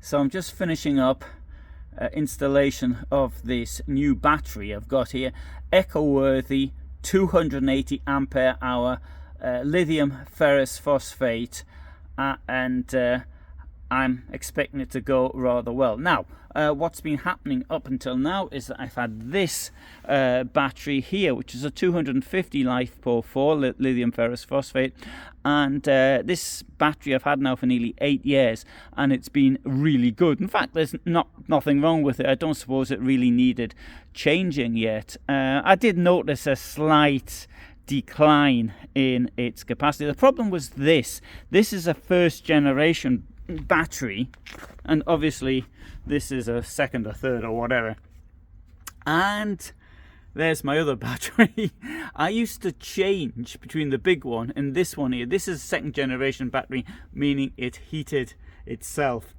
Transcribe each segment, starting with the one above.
So I'm just finishing up installation of this new battery I've got here, EcoWorthy 280 ampere hour lithium ferrous phosphate, and I'm expecting it to go rather well. Now, what's been happening up until now is that I've had this battery here, which is a 250 LiFePO4 lithium ferrous phosphate, and this battery I've had now for nearly 8 years, and it's been really good. In fact, there's nothing wrong with it. I don't suppose it really needed changing yet. I did notice a slight decline in its capacity. The problem was this is a first generation battery, and obviously this is a second or third or whatever, and there's my other battery. I used to change between the big one and this one here. This is a second generation battery, meaning it heated itself.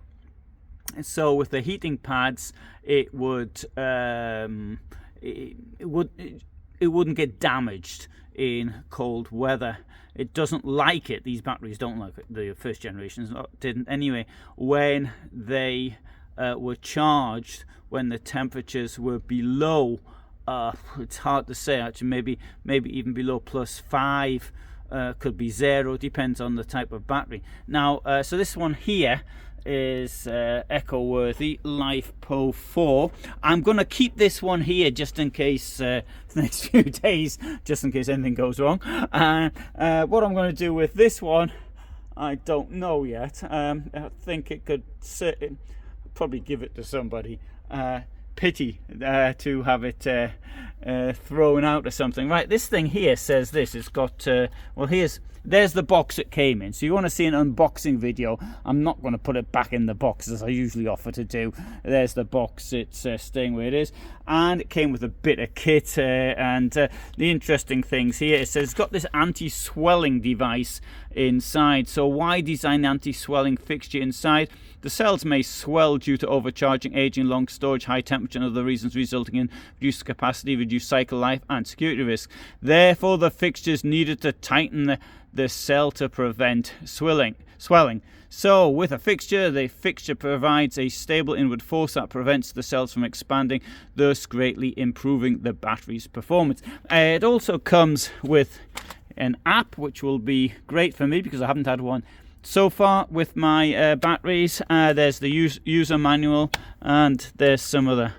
And so with the heating pads, it wouldn't get damaged in cold weather. It doesn't like it. These batteries don't like it. The first generations didn't anyway. When they were charged, when the temperatures were below, it's hard to say actually, maybe even below +5, could be 0, depends on the type of battery. Now, so this one here is EcoWorthy LiFePO4. I'm going to keep this one here just in case the next few days, just in case anything goes wrong. What I'm going to do with this one, I don't know yet. I think it could probably give it to somebody. Pity to have it thrown out or something. Right, this thing here says this. It's got well, there's the box it came in. So you want to see an unboxing video, I'm not going to put it back in the box as I usually offer to do. There's the box. It's staying where it is, and it came with a bit of kit, and the interesting things here, it says it's got this anti-swelling device inside. So why design anti-swelling fixture inside? The cells may swell due to overcharging, aging, long storage, high temperature, and other reasons, resulting in reduced capacity, reduced cycle life, and security risks. Therefore, the fixtures needed to tighten the cell to prevent swelling. So, with a fixture, the fixture provides a stable inward force that prevents the cells from expanding, thus greatly improving the battery's performance. It also comes with an app, which will be great for me because I haven't had one so far with my batteries. There's the user manual, and there's some other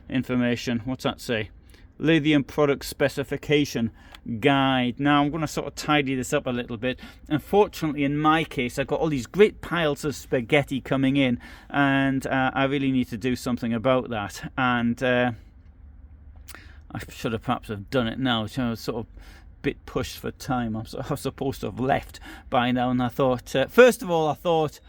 information. What's that say? Lithium product specification guide. Now I'm going to sort of tidy this up a little bit. Unfortunately, in my case, I've got all these great piles of spaghetti coming in, and I really need to do something about that. And I should have perhaps have done it now. So I was sort of bit pushed for time. I was supposed to have left by now, and I thought, first of all, I thought,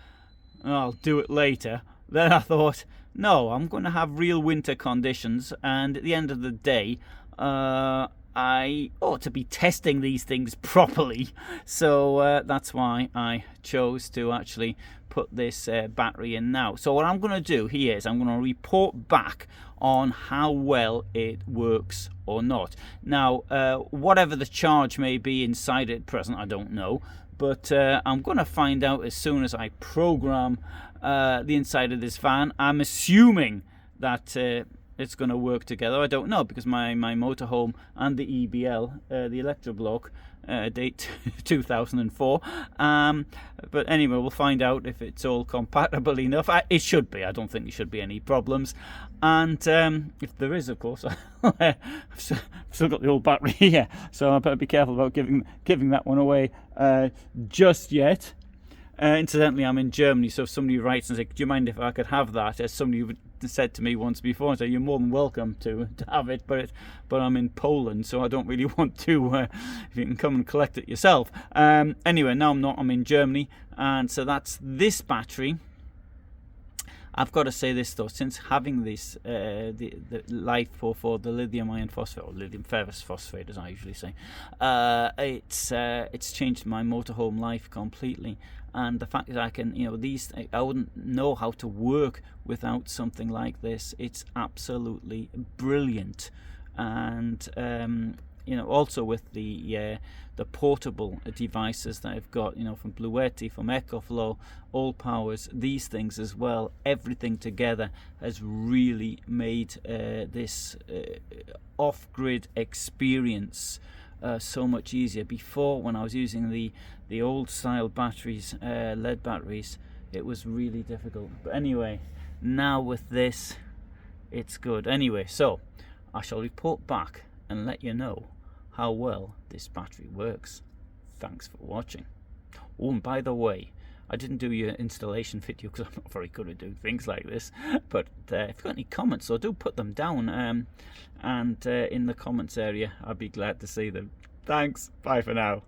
I'll do it later. Then I thought, no, I'm going to have real winter conditions, and at the end of the day, I ought to be testing these things properly. So that's why I chose to actually put this battery in now. So what I'm going to do here is I'm going to report back on how well it works or not. Now, whatever the charge may be inside it at present, I don't know, but I'm going to find out as soon as I program the inside of this van. I'm assuming that it's going to work together. I don't know, because my motorhome and the EBL, the Electroblock, date 2004. But anyway, we'll find out if it's all compatible enough. It should be. I don't think there should be any problems. And if there is, of course, I've still got the old battery here, so I better be careful about giving that one away just yet. Incidentally, I'm in Germany, so if somebody writes and says, do you mind if I could have that? As somebody said to me once before, so you're more than welcome to have it, but I'm in Poland, so I don't really want to, if you can come and collect it yourself. Anyway, no, I'm not. I'm in Germany, and so that's this battery. I've got to say this though, since having this, the LiFePO4, the lithium iron phosphate, or lithium ferrous phosphate as I usually say, it's changed my motorhome life completely. And the fact that I can, I wouldn't know how to work without something like this. It's absolutely brilliant. And also with the portable devices that I've got, from Bluetti, from EcoFlow, All Powers, these things as well, everything together has really made this off-grid experience so much easier. Before, when I was using the old style batteries, lead batteries, it was really difficult. But anyway, now with this, it's good. Anyway, so I shall report back and let you know how well this battery works. Thanks for watching. Oh, and by the way, I didn't do your installation video because I'm not very good at doing things like this, but if you've got any comments, so do put them down, and in the comments area, I'd be glad to see them. Thanks, bye for now.